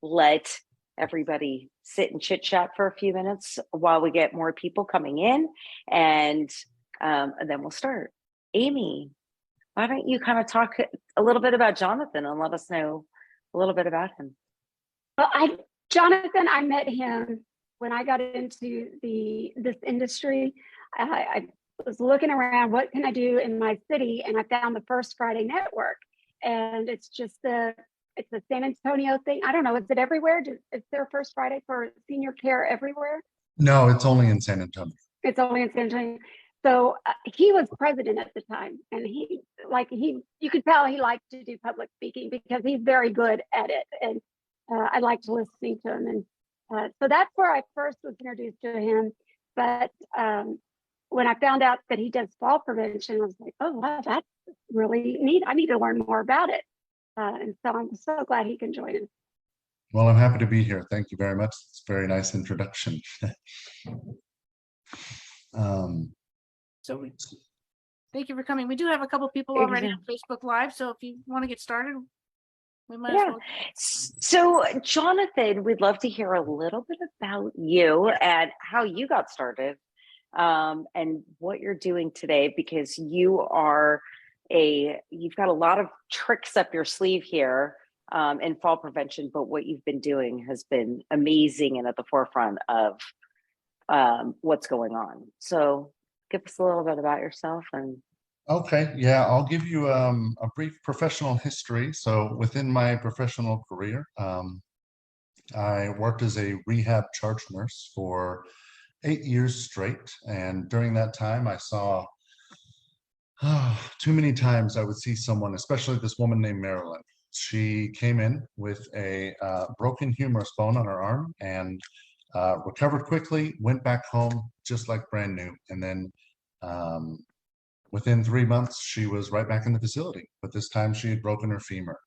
let everybody sit and chit chat for a few minutes while we get more people coming in, and then we'll start. Amy, why don't you kind of talk a little bit about Jonathan and let us know a little bit about him? Well, Jonathan, I met him when I got into this industry. I was looking around, what can I do in my city? And I found the First Friday Network. And it's just it's the San Antonio thing. I don't know, is it everywhere? Is there a First Friday for senior care everywhere? No, it's only in San Antonio. It's only in San Antonio. So he was president at the time, and you could tell he liked to do public speaking because he's very good at it. And I liked listening to him. And so that's where I first was introduced to him. But when I found out that he does fall prevention, I was like, oh, wow, that's really neat. I need to learn more about it. And so I'm so glad he can join us. Well, I'm happy to be here. Thank you very much. It's a very nice introduction. So thank you for coming. We do have a couple people already on Facebook Live, so if you want to get started, we might as well. So Jonathan, we'd love to hear a little bit about you and how you got started, and what you're doing today, because you've got a lot of tricks up your sleeve here in fall prevention, but what you've been doing has been amazing and at the forefront of what's going on. So give us a little bit about yourself. And okay, yeah, I'll give you a brief professional history. So within my professional career, I worked as a rehab charge nurse for 8 years straight, and during that time I saw too many times I would see someone, especially this woman named Marilyn. She came in with a broken humerus bone on her arm and recovered quickly, went back home just like brand new. And then within 3 months, she was right back in the facility, but this time she had broken her femur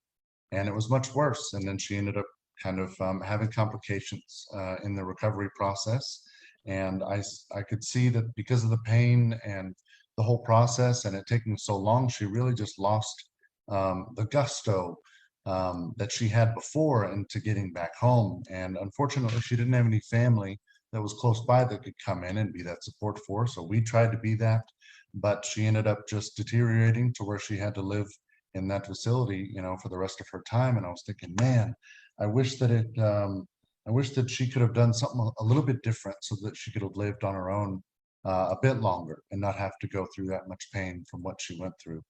and it was much worse. And then she ended up kind of having complications in the recovery process. And I could see that because of the pain and the whole process and it taking so long, she really just lost the gusto that she had before into getting back home. And unfortunately, she didn't have any family that was close by that could come in and be that support for her. So we tried to be that, but she ended up just deteriorating to where she had to live in that facility, for the rest of her time. And I was thinking, man, I wish that she could have done something a little bit different so that she could have lived on her own a bit longer and not have to go through that much pain from what she went through.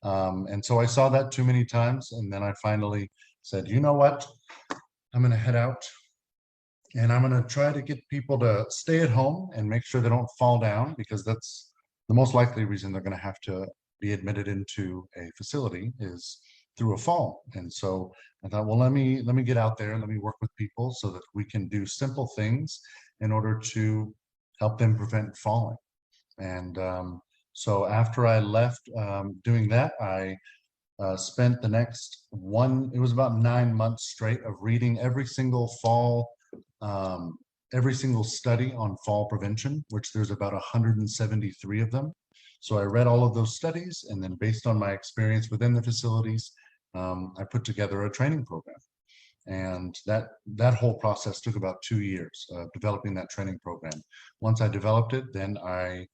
And so I saw that too many times. And then I finally said, you know what, I'm going to head out and I'm going to try to get people to stay at home and make sure they don't fall down, because that's the most likely reason they're going to have to be admitted into a facility is through a fall. And so I thought, well, let me get out there and let me work with people so that we can do simple things in order to help them prevent falling. And so after I left doing that, I spent the next it was about 9 months straight of reading every single study on fall prevention, which there's about 173 of them. So I read all of those studies, and then based on my experience within the facilities, I put together a training program. And that whole process took about 2 years of developing that training program. Once I developed it, then I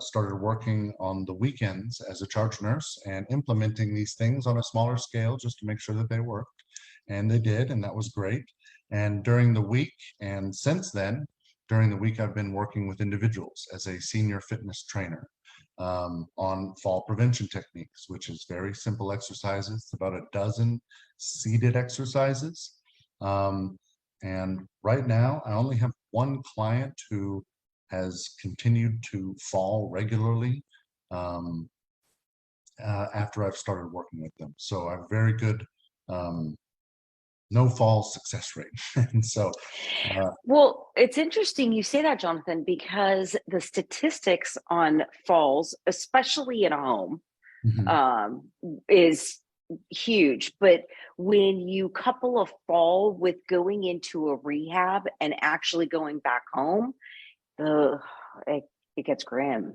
started working on the weekends as a charge nurse and implementing these things on a smaller scale just to make sure that they worked. And they did, and that was great. And during the week, and since then, during the week, I've been working with individuals as a senior fitness trainer on fall prevention techniques, which is very simple exercises, about a dozen seated exercises. And right now, I only have one client who has continued to fall regularly after I've started working with them. So I have very good no fall success rate. And so well, it's interesting you say that, Jonathan, because the statistics on falls, especially in a home, is huge. But when you couple a fall with going into a rehab and actually going back home, it gets grim.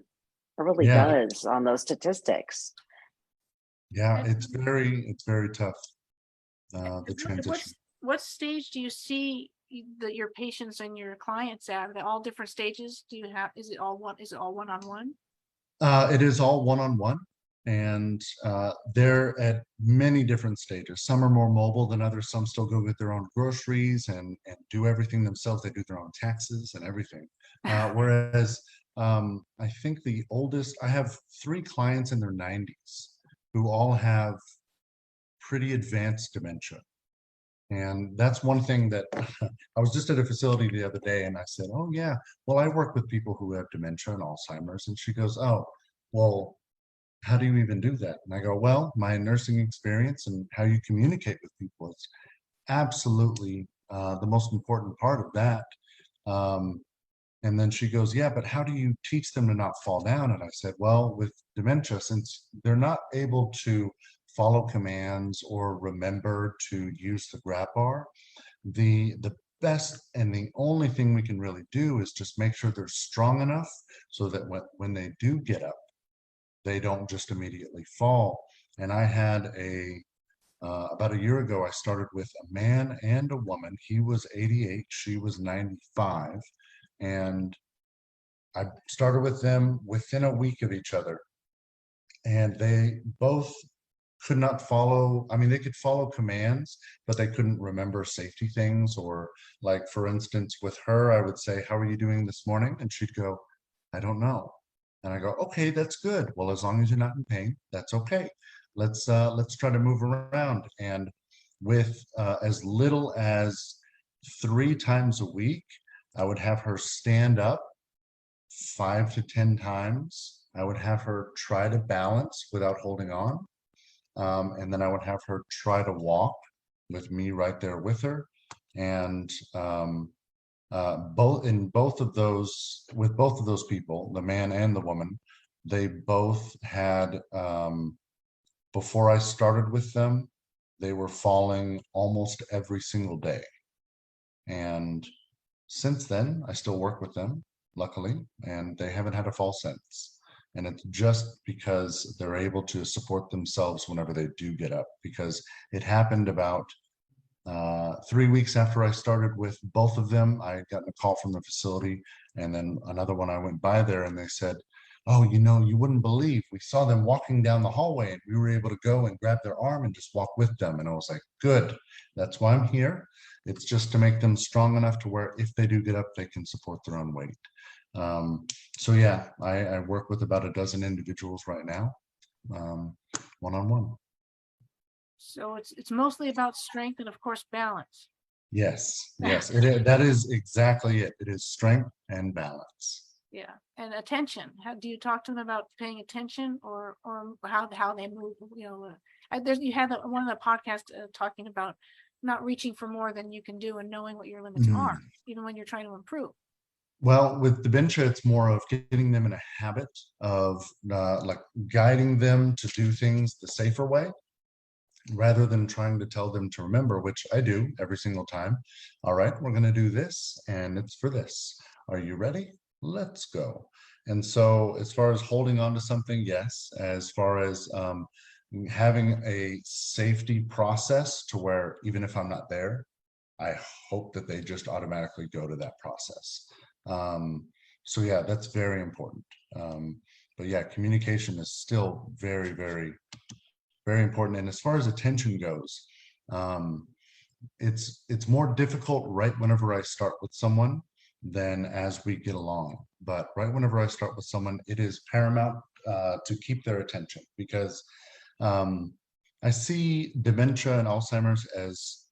It really does on those statistics. Yeah, it's very tough. The transition. what stage do you see your patients and your clients at? Are they all different stages? Do you have, is it all one-on-one? It is all one-on-one, and they're at many different stages. Some are more mobile than others. Some still go get their own groceries and do everything themselves. They do their own taxes and everything. Whereas I think the oldest, I have 3 clients in their 90s who all have pretty advanced dementia. And that's one thing that I was just at a facility the other day and I said, oh yeah, well, I work with people who have dementia and Alzheimer's. And she goes, oh, well, how do you even do that? And I go, well, my nursing experience and how you communicate with people is absolutely the most important part of that. And then she goes, yeah, but how do you teach them to not fall down? And I said, well, with dementia, since they're not able to follow commands or remember to use the grab bar, the best and the only thing we can really do is just make sure they're strong enough so that when they do get up, they don't just immediately fall. And I had about a year ago, I started with a man and a woman. He was 88, she was 95. And I started with them within a week of each other. And they both could not follow, I mean, they could follow commands, but they couldn't remember safety things. Or like, for instance, with her, I would say, how are you doing this morning? And she'd go, I don't know. And I go, okay, that's good. Well, as long as you're not in pain, that's okay. Let's try to move around. And with as little as 3 times a week, I would have her stand up 5 to 10 times. I would have her try to balance without holding on. And then I would have her try to walk with me right there with her. And with both of those people, the man and the woman, they both had, before I started with them, they were falling almost every single day. And since then, I still work with them, luckily, and they haven't had a fall since. And it's just because they're able to support themselves whenever they do get up, because it happened about 3 weeks after I started with both of them. I got a call from the facility, and then another one I went by there and they said, oh, you wouldn't believe, we saw them walking down the hallway and we were able to go and grab their arm and just walk with them. And I was like, good, that's why I'm here. It's just to make them strong enough to where if they do get up, they can support their own weight. So yeah, I work with about a dozen individuals right now, one-on-one. So it's mostly about strength and of course balance. Yes, that is exactly it. It is strength and balance. Yeah, and attention. How do you talk to them about paying attention, or how they move? You had one of the podcasts talking about not reaching for more than you can do and knowing what your limits are, even when you're trying to improve. Well, with dementia, it's more of getting them in a habit of like guiding them to do things the safer way, rather than trying to tell them to remember, which I do every single time. All right, we're going to do this, and it's for this. Are you ready? Let's go. And so as far as holding on to something, yes. As far as having a safety process to where even if I'm not there, I hope that they just automatically go to that process. So yeah, that's very important. But yeah, communication is still very, very, very important. And as far as attention goes, it's more difficult right whenever I start with someone than as we get along. But right whenever I start with someone, it is paramount to keep their attention, because I see dementia and Alzheimer's as,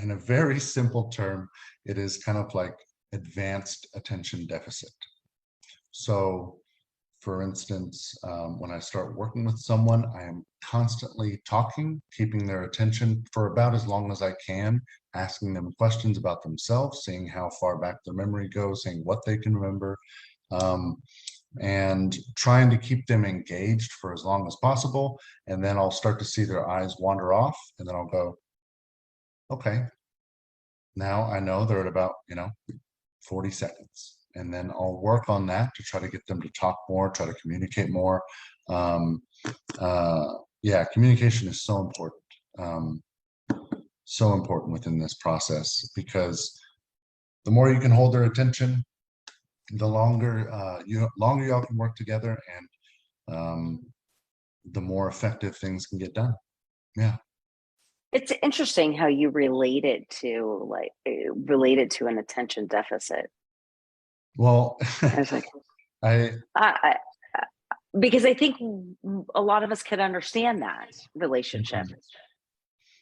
in a very simple term, it is kind of like advanced attention deficit. So for instance, when I start working with someone, I am constantly talking, keeping their attention for about as long as I can, asking them questions about themselves, seeing how far back their memory goes, seeing what they can remember, and trying to keep them engaged for as long as possible. And then I'll start to see their eyes wander off, and then I'll go, okay, now I know they're at about 40 seconds. And then I'll work on that to try to get them to talk more, try to communicate more. Yeah, communication is so important. so important within this process, because the more you can hold their attention, the longer y'all can work together, and the more effective things can get done. Yeah. It's interesting how you related to an attention deficit. Well, I was like, I I, because I think a lot of us can understand that relationship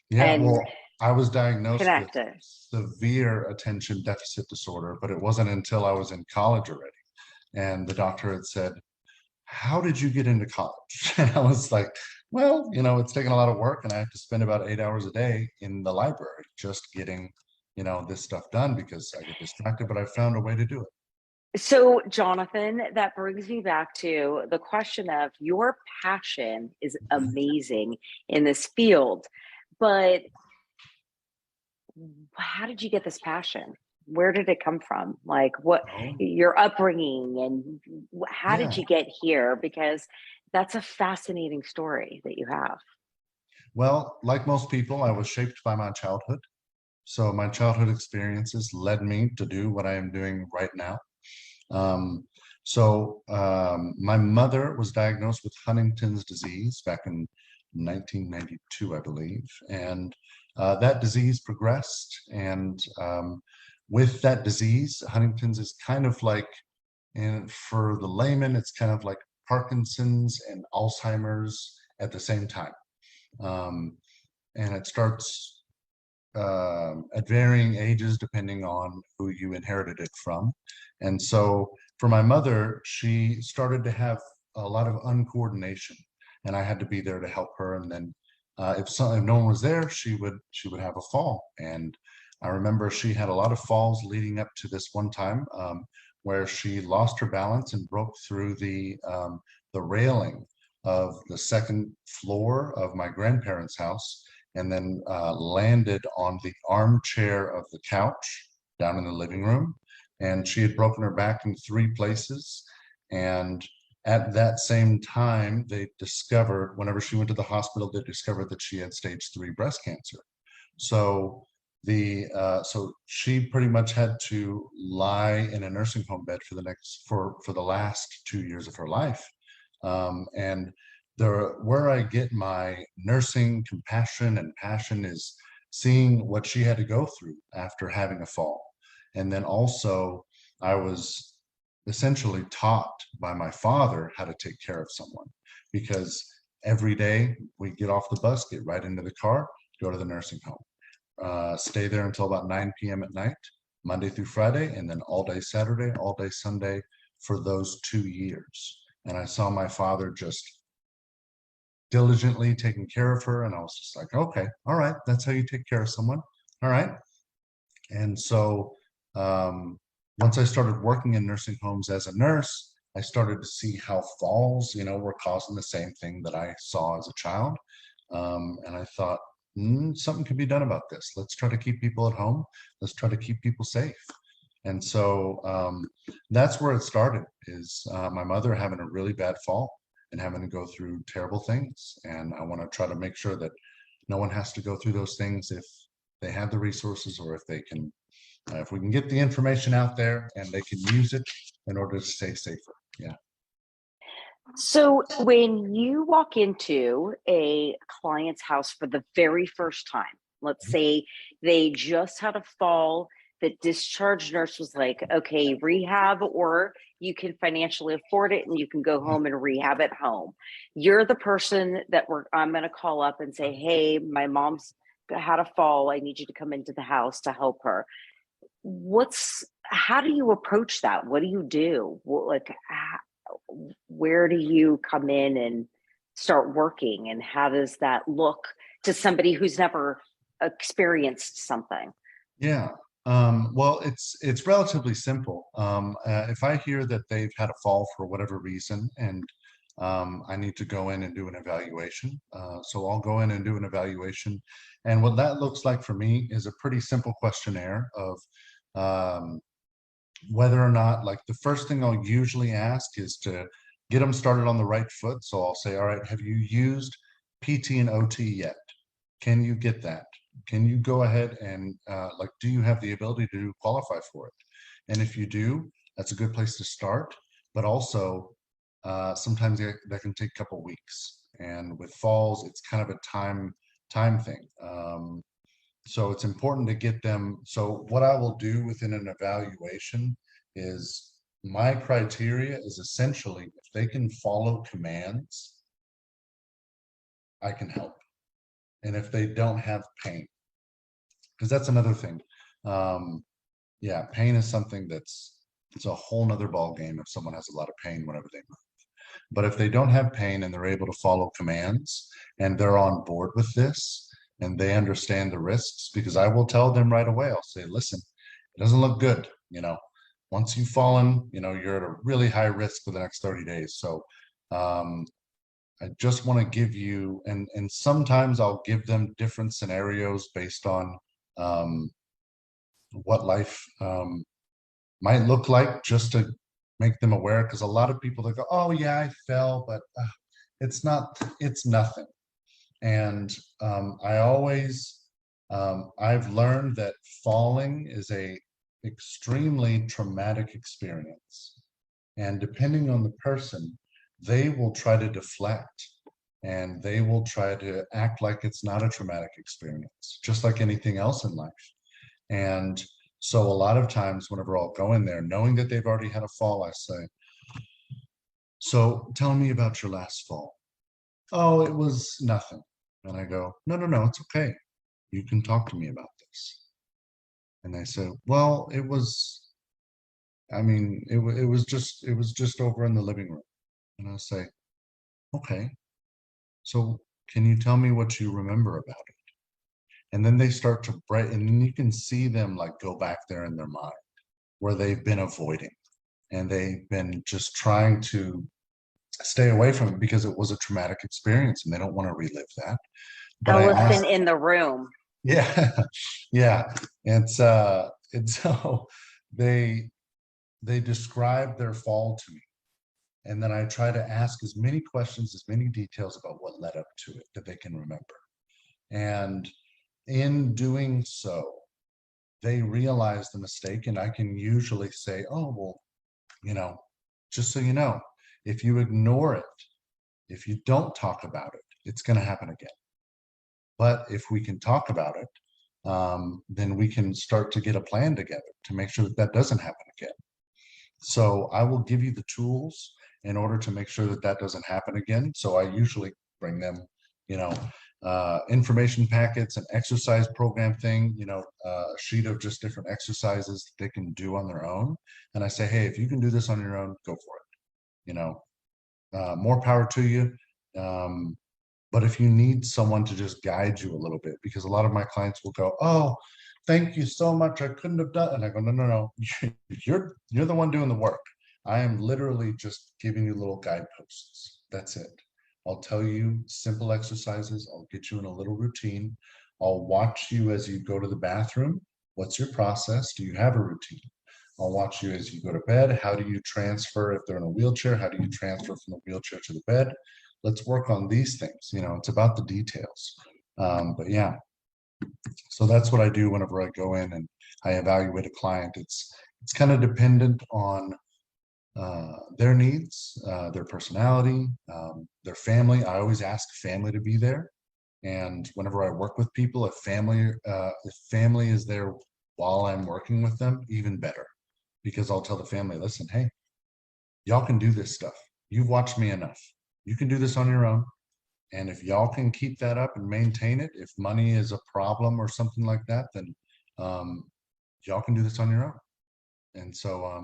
yeah, and well, I was diagnosed with connect it. severe attention deficit disorder, but it wasn't until I was in college already. And the doctor had said, "How did you get into college?" And I was like, "Well, it's taken a lot of work, and I have to spend about 8 hours a day in the library just getting, this stuff done because I get distracted, but I found a way to do it." So, Jonathan, that brings me back to the question of your passion is amazing in this field, but how did you get this passion? Where did it come from? Like, what your upbringing, and how Yeah. did you get here? Because that's a fascinating story that you have. Well, like most people, I was shaped by my childhood. So my childhood experiences led me to do what I am doing right now. My mother was diagnosed with Huntington's disease back in 1992, I believe, and that disease progressed. And with that disease, Huntington's is kind of like, and for the layman, it's kind of like Parkinson's and Alzheimer's at the same time. And it starts at varying ages depending on who you inherited it from. And so for my mother, she started to have a lot of uncoordination, and I had to be there to help her. And then if no one was there, she would have a fall. And I remember she had a lot of falls leading up to this one time where she lost her balance and broke through the railing of the second floor of my grandparents' house, and then landed on the armchair of the couch down in the living room. And she had broken her back in 3 places. And at that same time, they discovered, whenever she went to the hospital, they discovered that she had stage 3 breast cancer. So so she pretty much had to lie in a nursing home bed for the last 2 years of her life. And where I get my nursing compassion and passion is seeing what she had to go through after having a fall. And then also I was essentially taught by my father how to take care of someone, because every day we get off the bus, get right into the car, go to the nursing home, stay there until about 9 p.m. at night, Monday through Friday, and then all day Saturday, all day Sunday for those 2 years. And I saw my father just diligently taking care of her. And I was just like, okay, all right, that's how you take care of someone. All right. And so once I started working in nursing homes as a nurse, I started to see how falls, were causing the same thing that I saw as a child. And I thought, something could be done about this. Let's try to keep people at home. Let's try to keep people safe. And so that's where it started, is my mother having a really bad fall and having to go through terrible things. And I want to try to make sure that no one has to go through those things if they have the resources, or if they can, if we can get the information out there and they can use it in order to stay safer. Yeah. So when you walk into a client's house for the very first time, let's say they just had a fall, the discharge nurse was like, okay, rehab, or you can financially afford it and you can go home and rehab at home. You're the person that I'm going to call up and say, hey, my mom's had a fall. I need you to come into the house to help her. How do you approach that? What do you do? Where do you come in and start working? And how does that look to somebody who's never experienced something? Yeah. Well, it's relatively simple. If I hear that they've had a fall for whatever reason, and I need to go in and do an evaluation, so I'll go in and do an evaluation. And what that looks like for me is a pretty simple questionnaire of whether or not, like, the first thing I'll usually ask is to get them started on the right foot. So I'll say, all right, have you used PT and OT yet? Can you get that? can you go ahead and like, do you have the ability to qualify for it? And if you do, that's a good place to start. But also, sometimes that can take a couple weeks. And with falls, it's kind of a time thing. So it's important to get them. So what I will do within an evaluation is, my criteria is essentially, if they can follow commands, I can help. And if they don't have pain, because that's another thing. Yeah, pain is something it's a whole nother ball game if someone has a lot of pain whenever they move. But if they don't have pain and they're able to follow commands and they're on board with this and they understand the risks, because I will tell them right away, I'll say, listen, it doesn't look good. Once you've fallen, you're at a really high risk for the next 30 days. So I just want to give you, and sometimes I'll give them different scenarios based on what life might look like, just to make them aware. Because a lot of people, they go, oh yeah, I fell, but it's nothing. And I've learned that falling is a extremely traumatic experience. And depending on the person, they will try to deflect and they will try to act like it's not a traumatic experience, just like anything else in life. And so a lot of times whenever I'll go in there, knowing that they've already had a fall, I say, so tell me about your last fall. Oh, it was nothing. And I go, no, it's okay. You can talk to me about this. And they say, well, it was just over in the living room. And I'll say, okay, so can you tell me what you remember about it? And then they start to break, and then you can see them like go back there in their mind where they've been avoiding and they've been just trying to stay away from it because it was a traumatic experience and they don't want to relive that. But Elephant in the room. Yeah, yeah. And so they describe their fall to me. And then I try to ask as many questions, as many details about what led up to it that they can remember. And in doing so, they realize the mistake. And I can usually say, oh, well, just so you know, if you ignore it, if you don't talk about it, it's going to happen again. But if we can talk about it, then we can start to get a plan together to make sure that doesn't happen again. So I will give you the tools in order to make sure that doesn't happen again. So I usually bring them, information packets, an exercise program thing, a sheet of just different exercises that they can do on their own. And I say, hey, if you can do this on your own, go for it. More power to you. But if you need someone to just guide you a little bit, because a lot of my clients will go, oh, thank you so much, I couldn't have done it. And I go, no, you're the one doing the work. I am literally just giving you little guideposts. That's it. I'll tell you simple exercises. I'll get you in a little routine. I'll watch you as you go to the bathroom. What's your process? Do you have a routine? I'll watch you as you go to bed. How do you transfer if they're in a wheelchair? How do you transfer from the wheelchair to the bed? Let's work on these things. It's about the details. But yeah, so that's what I do whenever I go in and I evaluate a client. It's kind of dependent on their needs, their personality, their family. I always ask family to be there. And whenever I work with people, if family is there while I'm working with them, even better, because I'll tell the family, listen, hey, y'all can do this stuff. You've watched me enough. You can do this on your own. And if y'all can keep that up and maintain it, if money is a problem or something like that, then y'all can do this on your own. And so I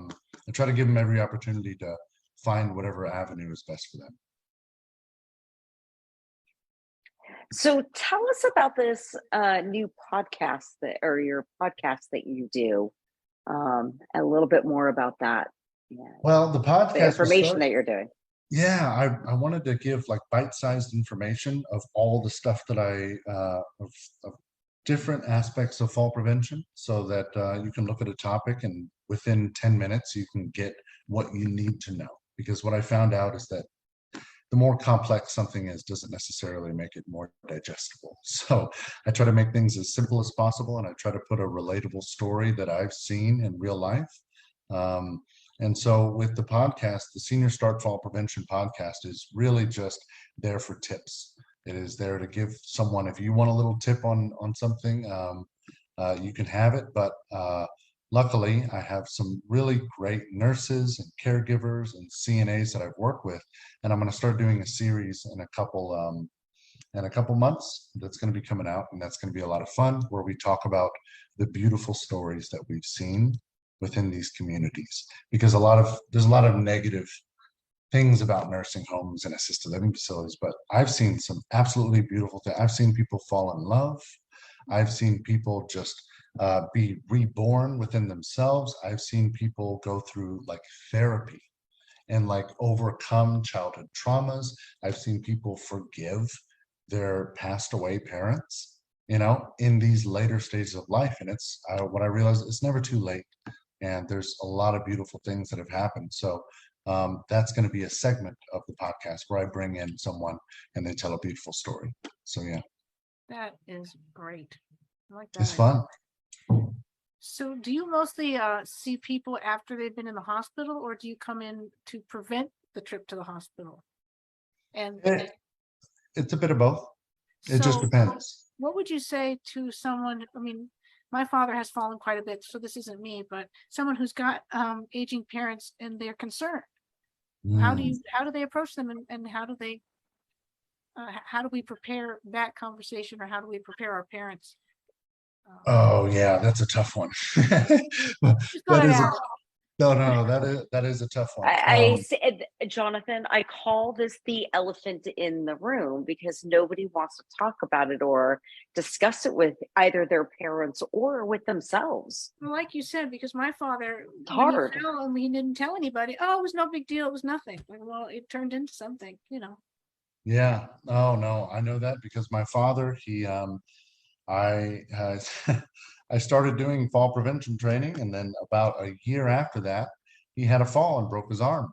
try to give them every opportunity to find whatever avenue is best for them. So tell us about this new podcast your podcast that you do. A little bit more about that. Yeah. Well, the podcast, the information that you're doing. Yeah, I wanted to give like bite-sized information of all the stuff that of different aspects of fall prevention, so that you can look at a topic and within 10 minutes you can get what you need to know. Because what I found out is that the more complex something is, doesn't necessarily make it more digestible. So I try to make things as simple as possible, and I try to put a relatable story that I've seen in real life. And so with the podcast, the Senior Start Fall Prevention podcast is really just there for tips. It is there to give someone, if you want a little tip on something, you can have it. But luckily, I have some really great nurses and caregivers and CNAs that I've worked with, and I'm going to start doing a series in a couple months that's going to be coming out, and that's going to be a lot of fun, where we talk about the beautiful stories that we've seen within these communities, because there's a lot of negative things about nursing homes and assisted living facilities, but I've seen some absolutely beautiful things. I've seen people fall in love. I've seen people just be reborn within themselves. I've seen people go through like therapy and like overcome childhood traumas. I've seen people forgive their passed away parents, in these later stages of life. And it's what I realized, it's never too late. And there's a lot of beautiful things that have happened. So that's going to be a segment of the podcast where I bring in someone and they tell a beautiful story. So yeah. That is great. I like that. It's fun. So do you mostly see people after they've been in the hospital, or do you come in to prevent the trip to the hospital? And It's a bit of both. It just depends. What would you say to someone, I mean, my father has fallen quite a bit, so this isn't me, but someone who's got aging parents and they're concerned. How do they approach them, and how do we prepare that conversation, or how do we prepare our parents? Oh yeah, that's a tough one. That is a tough one. I said, Jonathan, I call this the elephant in the room, because nobody wants to talk about it or discuss it with either their parents or with themselves. Well, like you said, because my father, It's hard. He fell and he didn't tell anybody. Oh, it was no big deal. It was nothing. Like, well, it turned into something, Yeah. Oh no, I know that because my father, I started doing fall prevention training, and then about a year after that, he had a fall and broke his arm.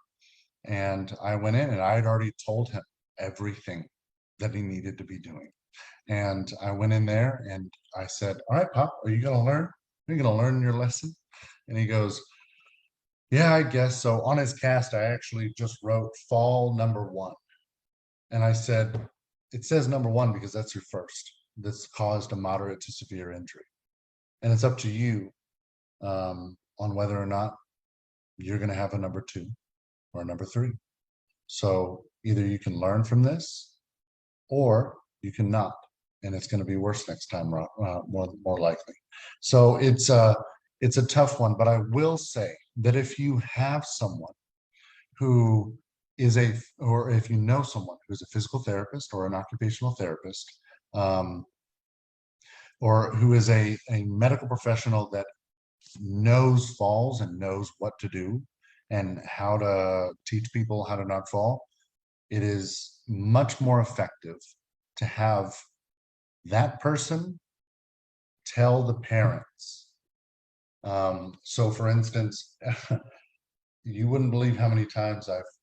And I went in, and I had already told him everything that he needed to be doing. And I went in there and I said, "All right, Pop, are you going to learn? Are you going to learn your lesson?" And he goes, "Yeah, I guess so." On his cast, I actually just wrote fall number 1. And I said, "It says number 1 because that's your first. That's caused a moderate to severe injury. And it's up to you on whether or not you're going to have a number 2 or a number 3. So either you can learn from this or you cannot, and it's going to be worse next time, more likely." So it's a tough one, but I will say that if you have someone who is or if you know someone who's a physical therapist or an occupational therapist, or who is a medical professional that knows falls and knows what to do and how to teach people how to not fall, it is much more effective to have that person tell the parents. So for instance, you wouldn't believe how many times I've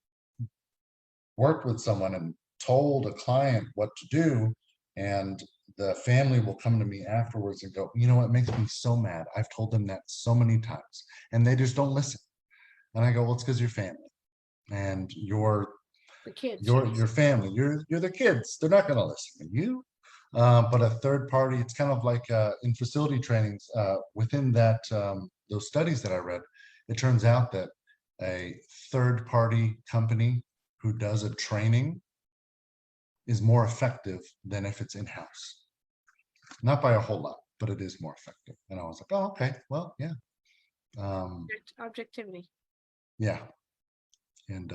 worked with someone and told a client what to do, and the family will come to me afterwards and go, "You know what makes me so mad? I've told them that so many times and they just don't listen." And I go, "Well, it's because you're family, and the kids, your family, you're the kids. They're not going to listen to you." But a third party, it's kind of like in facility trainings, within that those studies that I read, it turns out that a third party company who does a training is more effective than if it's in-house. Not by a whole lot, but it is more effective. And I was like, "Oh, okay, well, yeah." Objectivity. Yeah. And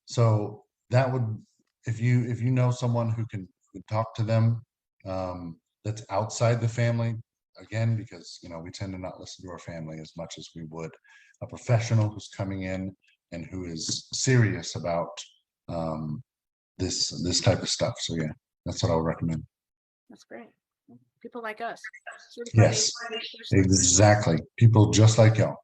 so that would, if you know someone who can talk to them, that's outside the family, again, because we tend to not listen to our family as much as we would a professional who's coming in and who is serious about this type of stuff. So yeah, that's what I would recommend. That's great. People like us. Yes, exactly. People just like y'all.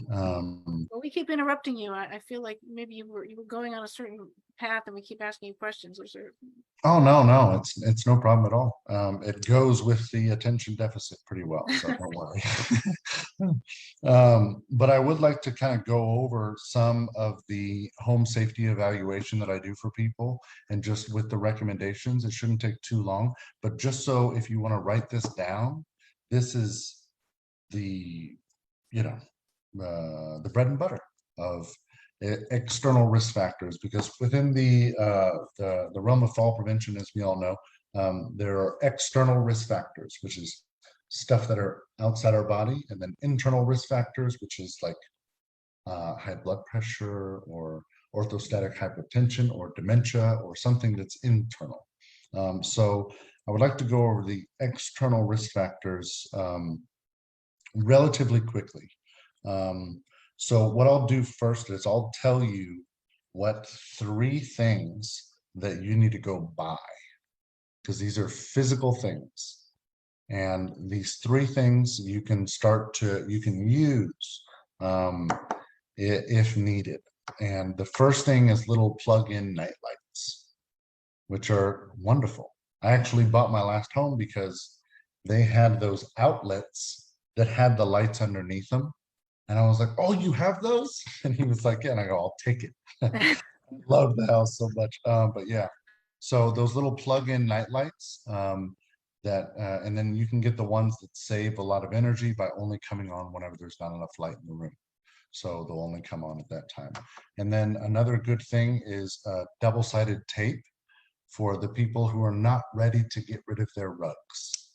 Well, we keep interrupting you. I feel like maybe you were going on a certain path and we keep asking you questions. Is there? Oh, no, it's no problem at all. It goes with the attention deficit pretty well, so don't worry. But I would like to kind of go over some of the home safety evaluation that I do for people, and just with the recommendations. It shouldn't take too long, but just so if you want to write this down, this is the, you know, the bread and butter of external risk factors, because within the realm of fall prevention, as we all know, there are external risk factors, which is stuff that are outside our body, and then internal risk factors, which is like high blood pressure or orthostatic hypotension or dementia or something that's internal. So I would like to go over the external risk factors relatively quickly. So what I'll do first is I'll tell you what 3 things that you need to go buy, because these are physical things. And these 3 things you can use if needed. And the first thing is little plug-in night lights, which are wonderful. I actually bought my last home because they had those outlets that had the lights underneath them. And I was like, "Oh, you have those?" And he was like, "Yeah." And I go, "I'll take it." I love the house so much. But yeah, so those little plug-in night lights, and then you can get the ones that save a lot of energy by only coming on whenever there's not enough light in the room. So they'll only come on at that time. And then another good thing is double-sided tape for the people who are not ready to get rid of their rugs.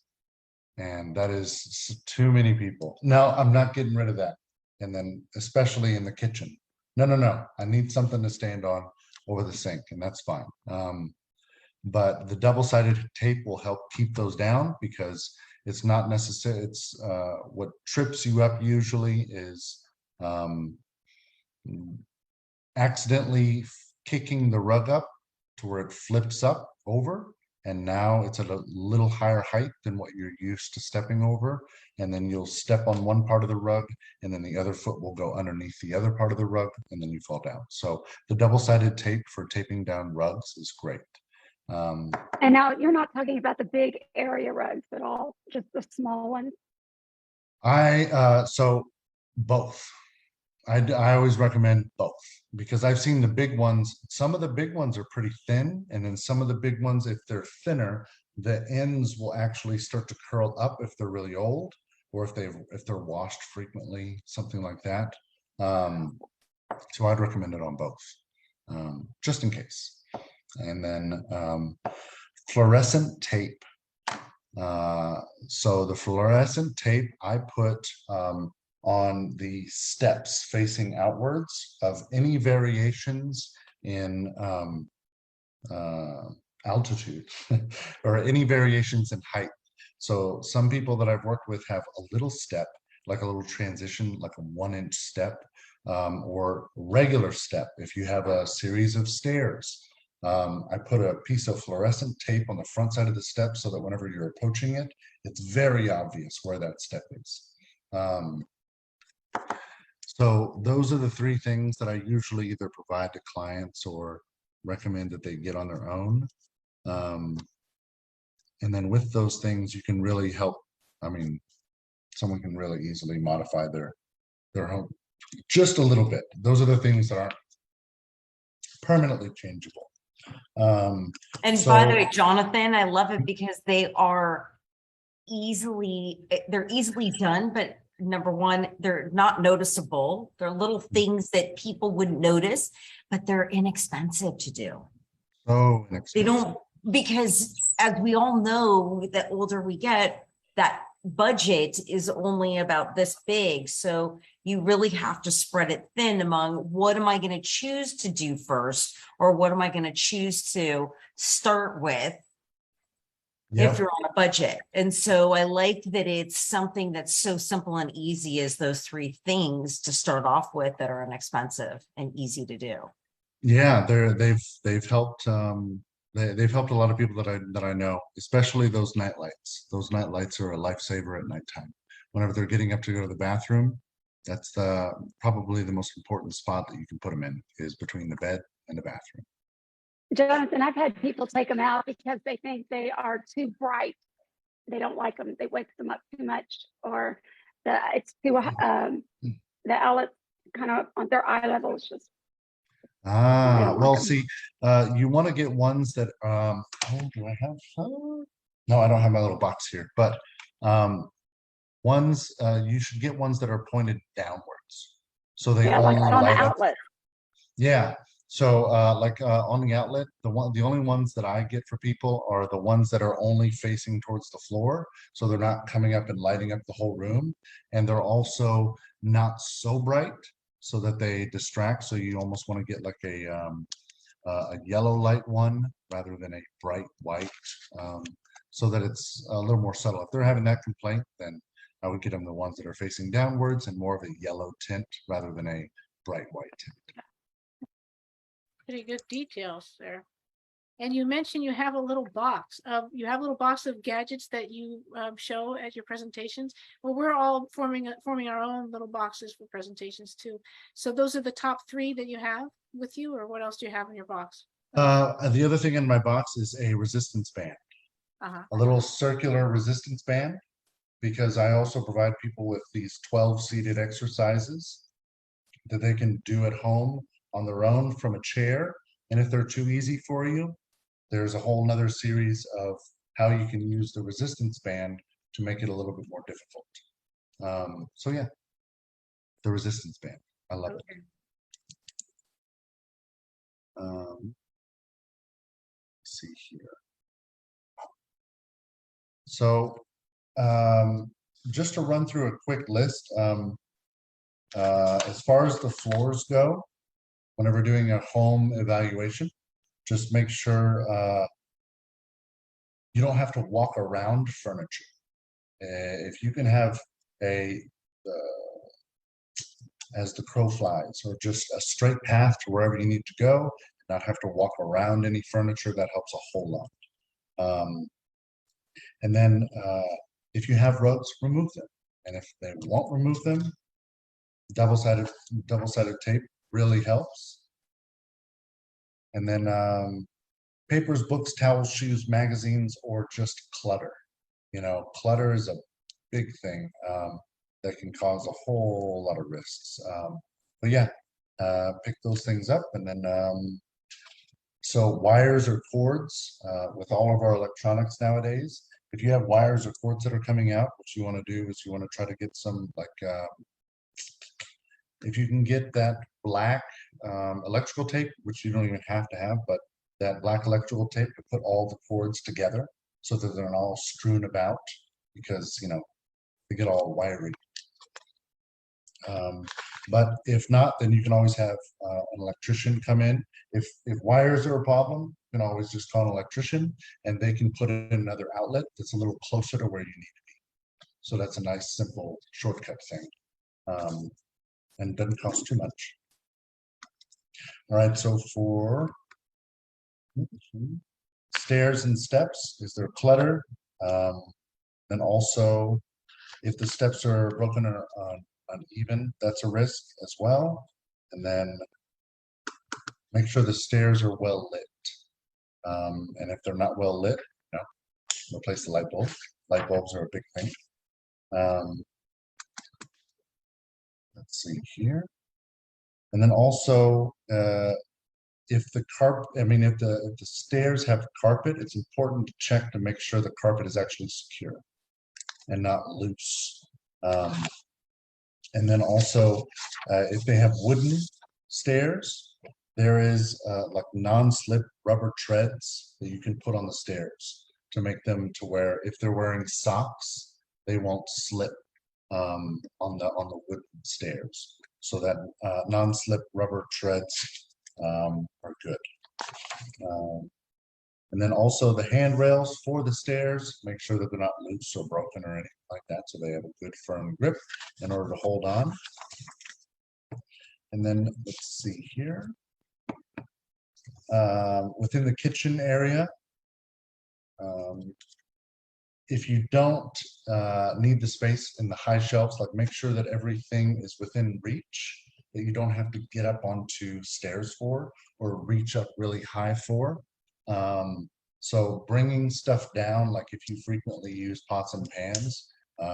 And that is too many people. No, I'm not getting rid of that. And then especially in the kitchen. No. I need something to stand on over the sink, and that's fine. But the double-sided tape will help keep those down, because it's not necessary. It's what trips you up usually is accidentally kicking the rug up to where it flips up over, and now it's at a little higher height than what you're used to stepping over, and then you'll step on one part of the rug, and then the other foot will go underneath the other part of the rug, and then you fall down. So the double-sided tape for taping down rugs is great. And now you're not talking about the big area rugs at all, just the small ones? So both. I always recommend both, because I've seen the big ones. Some of the big ones are pretty thin, and then some of the big ones, if they're thinner, the ends will actually start to curl up if they're really old, or if they're washed frequently, something like that. So I'd recommend it on both, just in case. And then fluorescent tape. So the fluorescent tape I put on the steps facing outwards of any variations in altitude or any variations in height. So some people that I've worked with have a little step, like a little transition, like a 1-inch step, or regular step. If you have a series of stairs, I put a piece of fluorescent tape on the front side of the step so that whenever you're approaching it, it's very obvious where that step is. So those are the 3 things that I usually either provide to clients or recommend that they get on their own. And then with those things, you can really help. I mean, someone can really easily modify their home just a little bit. Those are the things that aren't permanently changeable. And by the way, Jonathan, I love it because they're easily done, but number one, they're not noticeable. They're little things that people wouldn't notice, but they're inexpensive to do. Oh, they don't, because as we all know, the older we get, that budget is only about this big. So you really have to spread it thin among what am I going to choose to do first, or what am I going to choose to start with if you're on a budget. And so I like that it's something that's so simple and easy as those 3 things to start off with that are inexpensive and easy to do. Yeah, they've helped. They've helped a lot of people that I know, especially those night lights. Those night lights are a lifesaver at nighttime. Whenever they're getting up to go to the bathroom, That's probably the most important spot that you can put them in, is between the bed and the bathroom. Jonathan, I've had people take them out because they think they are too bright. They don't like them. They wake them up too much, or it's too the outlet kind of on their eye level is just. Well, see, you want to get ones that oh, do I have no, I don't have my little box here, but ones you should get ones that are pointed downwards, so they like only on the light up. outlet. Yeah. So like on the outlet, the only ones that I get for people are the ones that are only facing towards the floor, so they're not coming up and lighting up the whole room, and they're also not so bright so that they distract. So you almost want to get like a yellow light one rather than a bright white, so that it's a little more subtle. If they're having that complaint, then I would get them the ones that are facing downwards and more of a yellow tint rather than a bright white tint. Pretty good details there. And you mentioned you have a little box of gadgets that you show at your presentations. Well, we're all forming our own little boxes for presentations too. So those are the top 3 that you have with you, or what else do you have in your box? The other thing in my box is a resistance band, a little circular resistance band, because I also provide people with these 12 seated exercises that they can do at home on their own from a chair. And if they're too easy for you, there's a whole nother series of how you can use the resistance band to make it a little bit more difficult. So yeah, the resistance band, I love it. Let's see here. So just to run through a quick list, as far as the floors go, whenever doing a home evaluation, just make sure you don't have to walk around furniture. If you can have as the crow flies, or just a straight path to wherever you need to go, not have to walk around any furniture, that helps a whole lot. And then if you have rugs, remove them. And if they won't remove them, double-sided tape really helps. And then papers, books, towels, shoes, magazines, or just clutter. Clutter is a big thing that can cause a whole lot of risks. But yeah, pick those things up. And then so wires or cords, with all of our electronics nowadays, if you have wires or cords that are coming out, what you want to do is you want to try to get some, like if you can get that black electrical tape, which you don't even have to have, but that black electrical tape to put all the cords together so that they're not all strewn about, because they get all wiry. But if not, then you can always have an electrician come in. If wires are a problem, you can always just call an electrician, and they can put in another outlet that's a little closer to where you need to be. So that's a nice, simple shortcut thing, and doesn't cost too much. All right, so for stairs and steps, is there clutter? And also, if the steps are broken or uneven, that's a risk as well. And then make sure the stairs are well lit. And if they're not well lit, replace the light bulb. Light bulbs are a big thing. Let's see here. And then also, if the stairs have carpet, it's important to check to make sure the carpet is actually secure and not loose. And then also, if they have wooden stairs, there is like non-slip rubber treads that you can put on the stairs to make them to where if they're wearing socks, they won't slip on the wooden stairs. So that non-slip rubber treads are good. And then also the handrails for the stairs, make sure that they're not loose or broken or anything like that, so they have a good firm grip in order to hold on. And then let's see here. Within the kitchen area, if you don't need the space in the high shelves, like make sure that everything is within reach, that you don't have to get up onto stairs for or reach up really high for. So bringing stuff down, like if you frequently use pots and pans,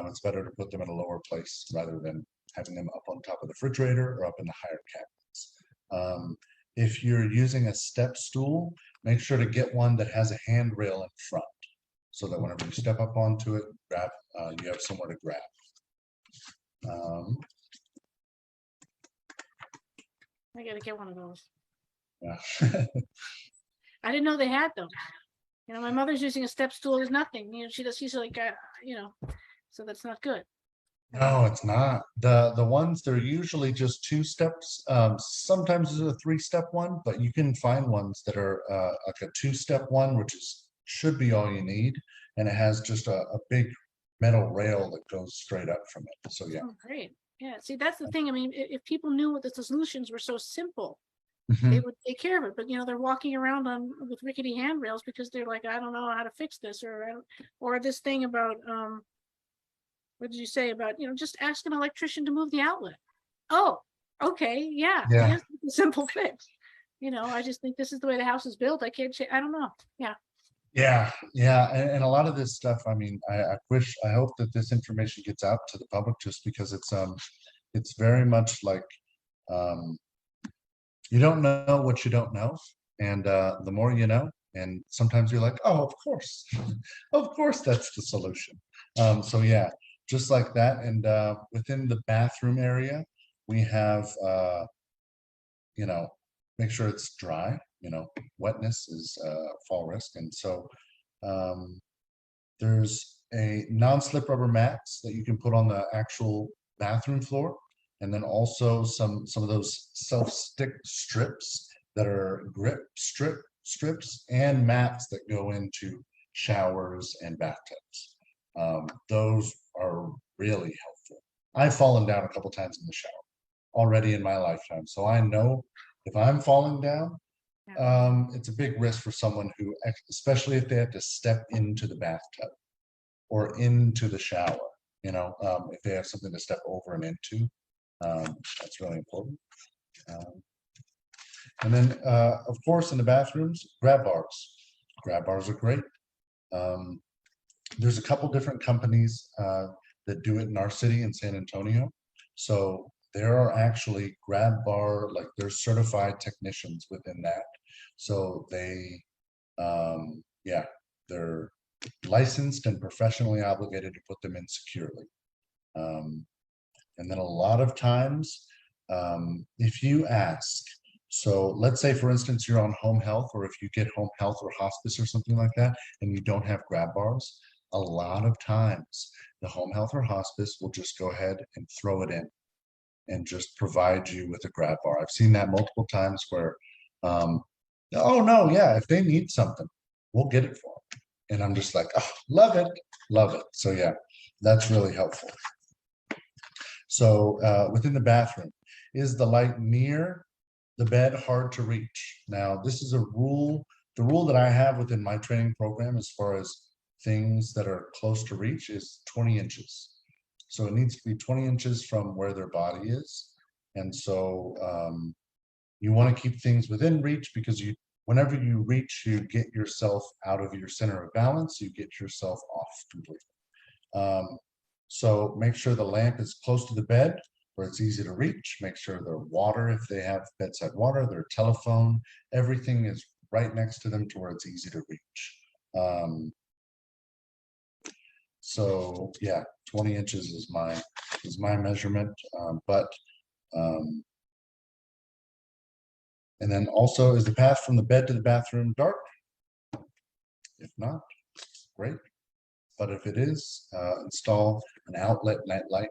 it's better to put them in a lower place rather than having them up on top of the refrigerator or up in the higher cabinets. If you're using a step stool, make sure to get one that has a handrail in front, so that whenever you step up onto it, grab, you have somewhere to grab. I gotta get one of those. Yeah. I didn't know they had those. You know, my mother's using a step stool. There's nothing. You know, she's like, you know, so that's not good. No, it's not. The ones, they're usually just 2 steps. Sometimes there's a 3-step one, but you can find ones that are like a 2-step one, which should be all you need, and it has just a big metal rail that goes straight up from it. So yeah. Oh, great. Yeah. See, that's the thing. I mean, if people knew what the solutions were so simple, Mhm. they would take care of it. But you know, they're walking around with rickety handrails because they're like, I don't know how to fix this, or this thing about what did you say about, you know, just ask an electrician to move the outlet. Oh, okay, yeah, Yeah. here's the simple fix. You know, I just think this is the way the house is built. I can't change. I don't know. Yeah. Yeah, and a lot of this stuff, I mean, I hope that this information gets out to the public, just because it's very much like you don't know what you don't know, and the more you know, and sometimes you're like, oh, of course, of course, that's the solution. So yeah, just like that. And within the bathroom area, we have you know, make sure it's dry. You know, wetness is fall risk, and so there's a non-slip rubber mats that you can put on the actual bathroom floor, and then also some of those self-stick strips that are grip strips and mats that go into showers and bathtubs. Those are really helpful. I've fallen down a couple times in the shower already in my lifetime, so I know if I'm falling down, it's a big risk for someone who, especially if they have to step into the bathtub or into the shower, you know, if they have something to step over and into, that's really important. And then, of course, in the bathrooms, grab bars. Grab bars are great. There's a couple different companies that do it in our city in San Antonio. So there are actually grab bar, like there's certified technicians within that. So they, yeah, they're licensed and professionally obligated to put them in securely. And then a lot of times, if you ask, so let's say, for instance, you're on home health, or if you get home health or hospice or something like that, and you don't have grab bars, a lot of times the home health or hospice will just go ahead and throw it in and just provide you with a grab bar. I've seen that multiple times where, oh no, yeah, if they need something, we'll get it for them. And I'm just like, oh, love it, love it. So yeah, that's really helpful. So within the bathroom, is the light near the bed hard to reach? Now, this is a rule. The rule that I have within my training program, as far as things that are close to reach, is 20 inches. So it needs to be 20 inches from where their body is. And so you want to keep things within reach, because whenever you reach, you get yourself out of your center of balance, you get yourself off completely. So make sure the lamp is close to the bed where it's easy to reach. Make sure their water, if they have bedside water, their telephone, everything is right next to them to where it's easy to reach. So yeah, 20 inches is my measurement. And then also, is the path from the bed to the bathroom dark? If not, great. But if it is, install an outlet night light.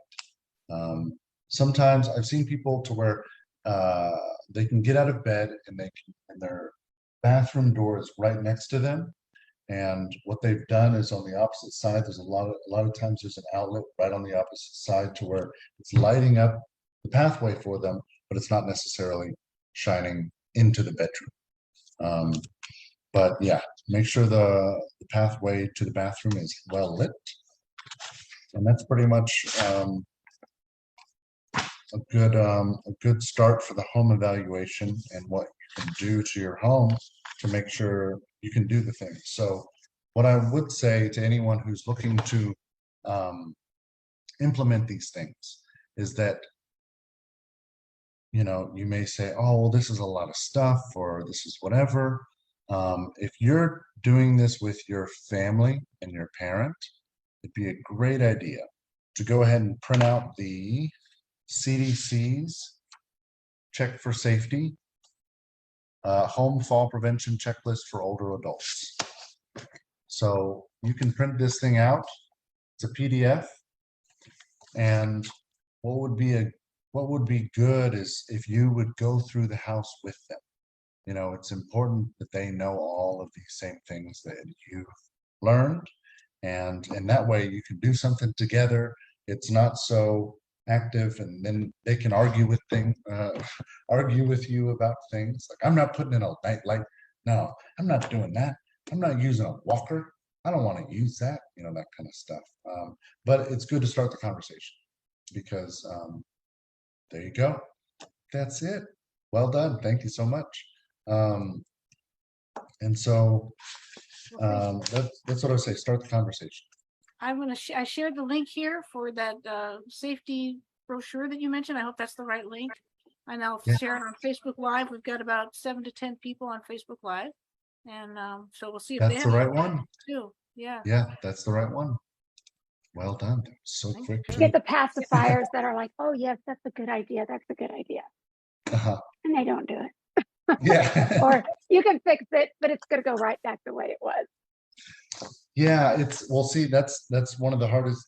Sometimes I've seen people to where they can get out of bed and their bathroom door is right next to them. And what they've done is, on the opposite side, there's a lot of times there's an outlet right on the opposite side to where it's lighting up the pathway for them, but it's not necessarily shining into the bedroom. But yeah, make sure the pathway to the bathroom is well lit. And that's pretty much a good start for the home evaluation and what you can do to your home to make sure you can do the things. So what I would say to anyone who's looking to implement these things is that, you know, you may say, oh, well, this is a lot of stuff, or this is whatever. If you're doing this with your family and your parent, it'd be a great idea to go ahead and print out the CDC's check for safety home fall prevention checklist for older adults. So you can print this thing out. It's a PDF, and what would be good is if you would go through the house with them. You know, it's important that they know all of these same things that you've learned, and in that way you can do something together. It's not so active, and then they can argue with you about things like, I'm not putting in a night light. No, I'm not doing that. I'm not using a walker. I don't want to use that, you know, that kind of stuff. But it's good to start the conversation because there you go. That's it. Well done. Thank you so much. And so that's what I would say. Start the conversation. I shared the link here for that safety brochure that you mentioned. I hope that's the right link. And I'll share it on Facebook Live. We've got about 7 to 10 people on Facebook Live. And so we'll see if that's the right one too. Yeah. Yeah, that's the right one. Well done. So quick. You get the pacifiers that are like, oh yes, that's a good idea. That's a good idea. And they don't do it. Yeah. Or you can fix it, but it's going to go right back the way it was. Yeah, well, see, that's one of the hardest,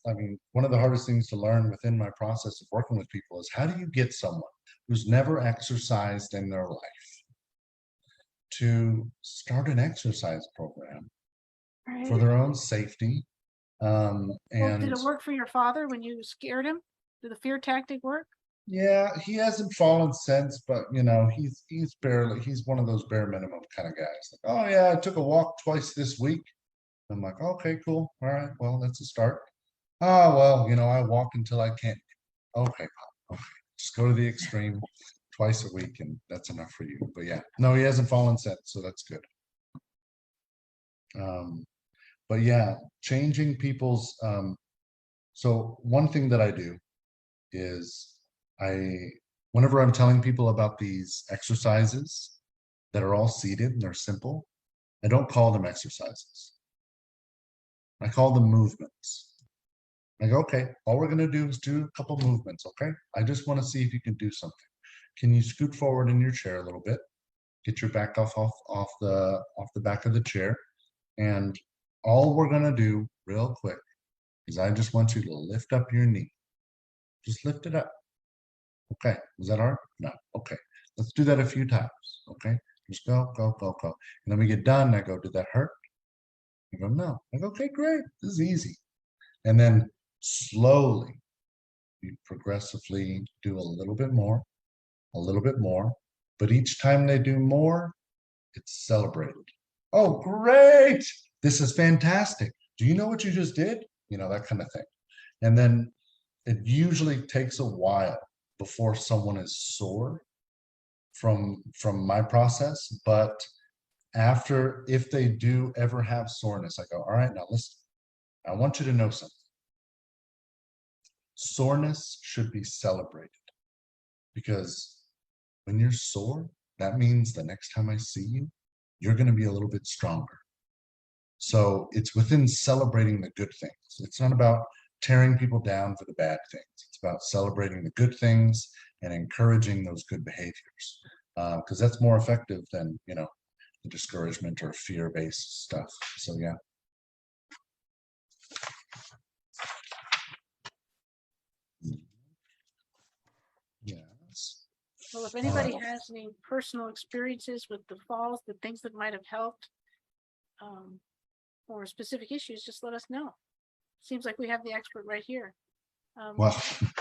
one of the hardest things to learn within my process of working with people is how do you get someone who's never exercised in their life to start an exercise program for their own safety. Well, did it work for your father when you scared him? Did the fear tactic work? Yeah, he hasn't fallen since, but you know, he's one of those bare minimum kind of guys. Like, oh yeah, I took a walk twice this week. I'm like, okay, cool. All right, well, that's a start. Oh, well, you know, I walk until I can't. Okay, Pop, okay. Just go to the extreme twice a week, and that's enough for you. But yeah, no, he hasn't fallen since, so that's good. But yeah, changing people's, so one thing that I do is whenever I'm telling people about these exercises that are all seated and they're simple, I don't call them exercises. I call them movements. I go, okay, all we're gonna do is do a couple movements, okay? I just wanna see if you can do something. Can you scoot forward in your chair a little bit? Get your back off the back of the chair. And all we're gonna do real quick is I just want you to lift up your knee. Just lift it up. Okay, is that hard? No, okay. Let's do that a few times, okay? Just go, go, go, go. And then we get done, I go, did that hurt? I go, no. I go, okay, great, this is easy. And then slowly, we progressively do a little bit more, but each time they do more, it's celebrated. Oh, great, this is fantastic. Do you know what you just did? You know, that kind of thing. And then it usually takes a while before someone is sore from my process, but after, if they do ever have soreness, I go, all right, now listen, I want you to know something. Soreness should be celebrated because when you're sore, that means the next time I see you, you're going to be a little bit stronger. So it's within celebrating the good things. It's not about tearing people down for the bad things. It's about celebrating the good things and encouraging those good behaviors, because that's more effective than, you know, the discouragement or fear-based stuff. So yeah. Yes. Well, if anybody has any personal experiences with the falls, the things that might have helped, or specific issues, just let us know. Seems like we have the expert right here. Well,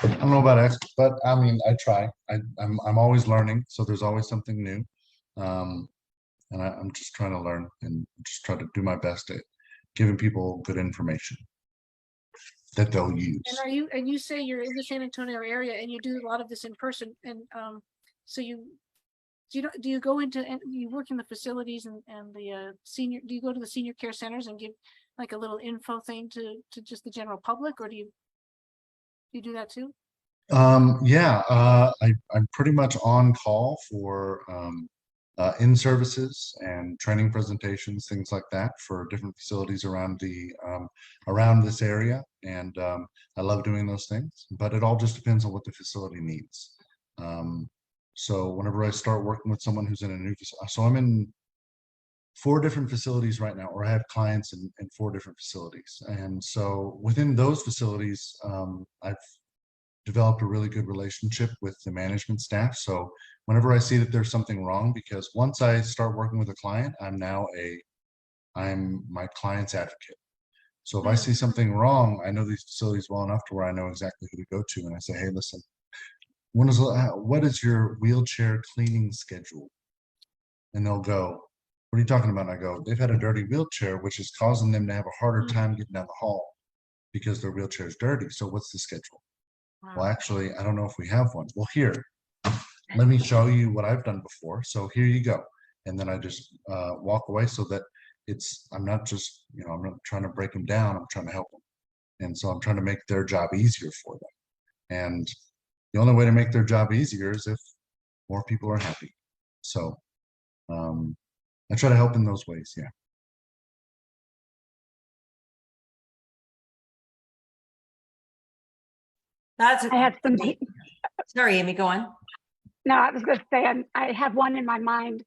I don't know about expert, but I mean, I try. I'm always learning, so there's always something new. and I'm just trying to learn and just try to do my best at giving people good information that they'll use. And you say you're in the San Antonio area and you do a lot of this in person, and so do you go into, and you work in the facilities and the senior, do you go to the senior care centers and give like a little info thing to just the general public, or do you do that too? Yeah, I'm pretty much on call for in services and training presentations, things like that, for different facilities around the around this area, and I love doing those things. But it all just depends on what the facility needs. So whenever I start working with someone who's in a new facility, so I'm in 4 different facilities right now, or I have clients in 4 different facilities, and so within those facilities, I've developed a really good relationship with the management staff. So whenever I see that there's something wrong, because once I start working with a client, I'm my client's advocate. So if I see something wrong, I know these facilities well enough to where I know exactly who to go to. And I say, hey, listen, what is your wheelchair cleaning schedule? And they'll go, what are you talking about? And I go, they've had a dirty wheelchair, which is causing them to have a harder time getting down the hall because their wheelchair is dirty. So what's the schedule? Wow. Well, actually, I don't know if we have one. Well, here, let me show you what I've done before. So here you go. And then I just walk away, so that I'm not just, I'm not trying to break them down. I'm trying to help them. And so I'm trying to make their job easier for them. And the only way to make their job easier is if more people are happy. So I try to help in those ways. Yeah. I have some. Sorry, Amy, go on. No, I was going to say I have one in my mind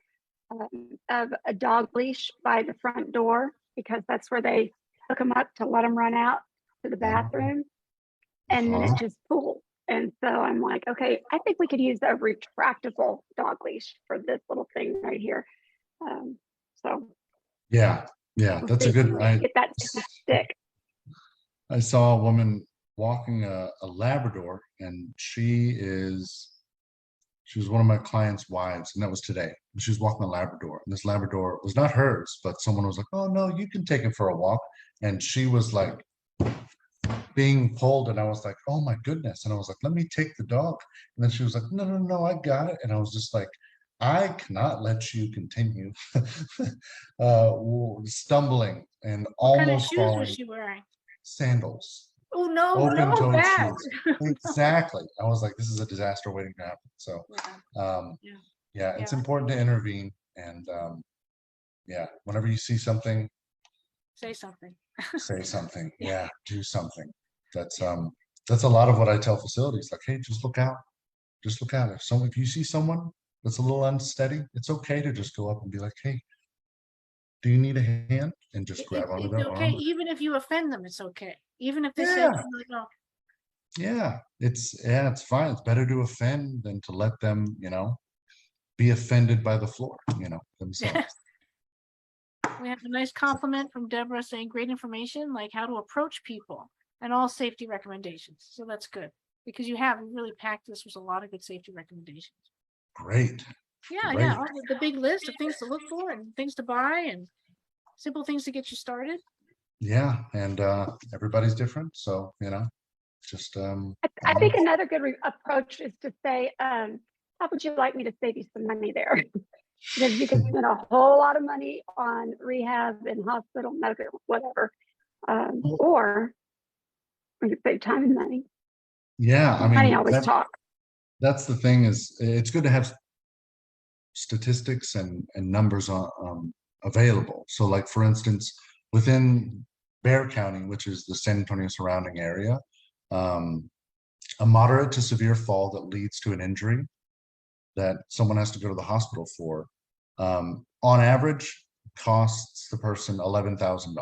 of a dog leash by the front door, because that's where they hook them up to let them run out to the bathroom, and then it just pulls. And so I'm like, okay, I think we could use a retractable dog leash for this little thing right here. So yeah, that's a good. Get that stick. I saw a woman walking a Labrador, and she was one of my clients' wives, and that was today. She was walking a Labrador, and this Labrador was not hers, but someone was like, oh no, you can take it for a walk. And she was like being pulled, and I was like, oh my goodness. And I was like, let me take the dog. And then she was like, no, I got it. And I was just like, I cannot let you continue stumbling and What kind of almost shoes falling. was she wearing? Sandals. Oh no, Open-toed bad. shoes. Exactly. I was like, this is a disaster waiting to happen. So yeah, it's important to intervene. And whenever you see something, say something. say something. Yeah, do something. That's a lot of what I tell facilities, like, hey, just look out. Just look out. If you see someone that's a little unsteady, it's okay to just go up and be like, hey, do you need a hand? And just grab onto their okay, arm. even if you offend them, it's okay. Even if they say, no. Yeah, it's fine. It's better to offend than to let them, be offended by the floor, themselves. We have a nice compliment from Deborah saying great information, like how to approach people and all safety recommendations. So that's good, because you really packed this with a lot of good safety recommendations. Great. Yeah, Great. all the big list of things to look for and things to buy and simple things to get you started. Yeah, and everybody's different, so just I think another good approach is to say, how would you like me to save you some money there? Because you can spend a whole lot of money on rehab and hospital, medical, whatever, or we could save time and money. Yeah, I mean, money always talk. That's the thing, is it's good to have statistics and numbers available. So like, for instance, within Bexar County, which is the San Antonio surrounding area, a moderate to severe fall that leads to an injury that someone has to go to the hospital for, on average costs the person $11,000.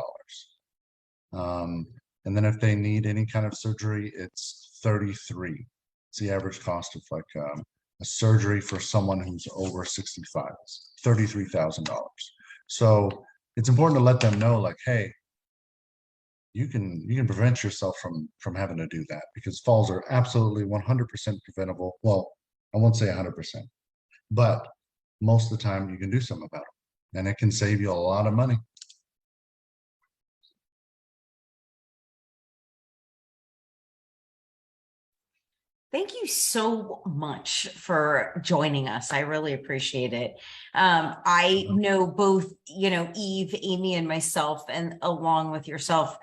And then if they need any kind of surgery, it's $33,000. It's the average cost of like a surgery for someone who's over 65, $33,000. So it's important to let them know, like, hey, you can prevent yourself from having to do that, because falls are absolutely 100% preventable. Well, I won't say 100%, but most of the time you can do something about and it can save you a lot of money. Thank you so much for joining us. I really appreciate it. I know both, Eve, Amy, and myself, and along with yourself,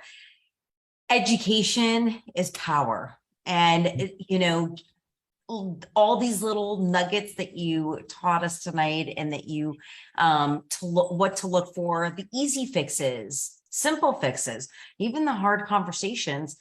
education is power. And, all these little nuggets that you taught us tonight, and that you, what to look for, the easy fixes, simple fixes, even the hard conversations.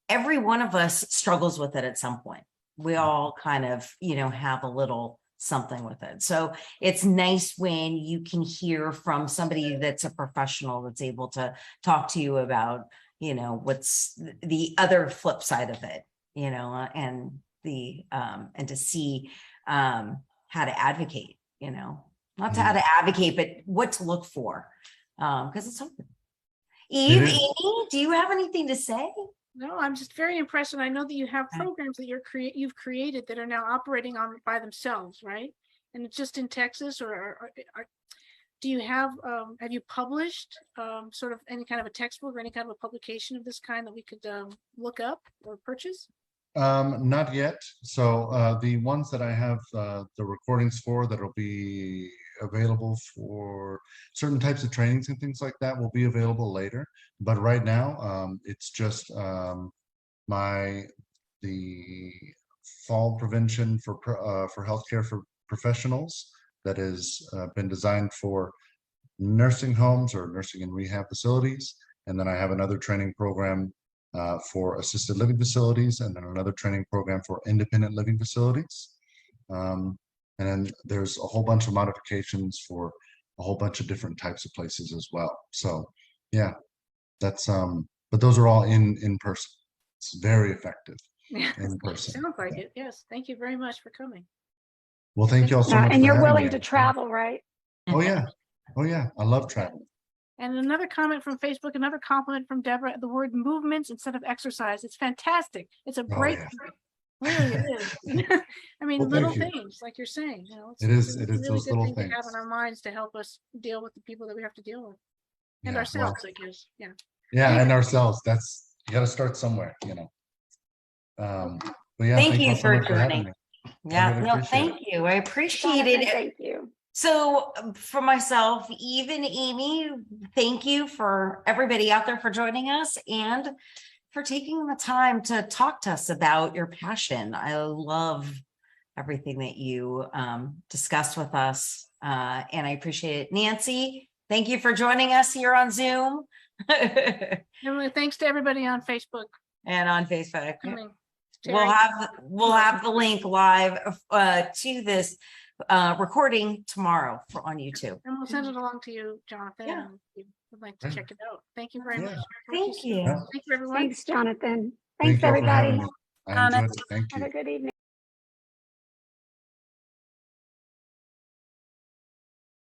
Every one of us struggles with it at some point. We all kind of, have a little something with it. So it's nice when you can hear from somebody that's a professional that's able to talk to you about, what's the other flip side of it, and and to see how to advocate, not to how to advocate, but what to look for, because it's something. Eve, Amy, do you have anything to say? No, I'm just very impressed, and I know that you have programs that you've created that are now operating on by themselves, right? And it's just in Texas, or do you have you published sort of any kind of a textbook or any kind of a publication of this kind that we could look up or purchase? Not yet. So the ones that I have the recordings for that'll be available for certain types of trainings and things like that will be available later. But right now, it's just the fall prevention for healthcare for professionals that has been designed for nursing homes or nursing and rehab facilities. And then I have another training program for assisted living facilities, and then another training program for independent living facilities. And then there's a whole bunch of modifications for a whole bunch of different types of places as well. So yeah, that's but those are all in person. It's very effective in person. Sounds like it. Yes. Thank you very much for coming. Well, thank you all so much. And for you're having willing me. to travel, right? Oh yeah. Oh yeah. I love traveling. And another comment from Facebook, another compliment from Deborah, the word movements instead of exercise. It's fantastic. It's a break. Really, it is. I mean, Well, little thank you. things, like you're saying, It is a those really good little thing things. to have in our minds to help us deal with the people that we have to deal with. And Yeah, ourselves, well, I guess. Yeah. yeah, Anyway. and ourselves. That's, you got to start somewhere, But yeah, Thank you you all so for much for having joining. me. Yeah, really no, appreciate thank you. I appreciate Jonathan, it. thank you. So for myself, even Amy, thank you for everybody out there for joining us and for taking the time to talk to us about your passion. I love everything that you discussed with us, and I appreciate it. Nancy, thank you for joining us here on Zoom. And thanks to everybody on Facebook. And on Facebook. Coming. We'll have the link live to this recording tomorrow on YouTube. And we'll send it along to you, Jonathan. Yeah. If you would like to check it out. Thank you very much. Thank you. Yeah. Thank you, everyone. Thanks, Jonathan. Thank Thanks, you all for having everybody. me. I enjoyed it. Thank you. Have a good evening.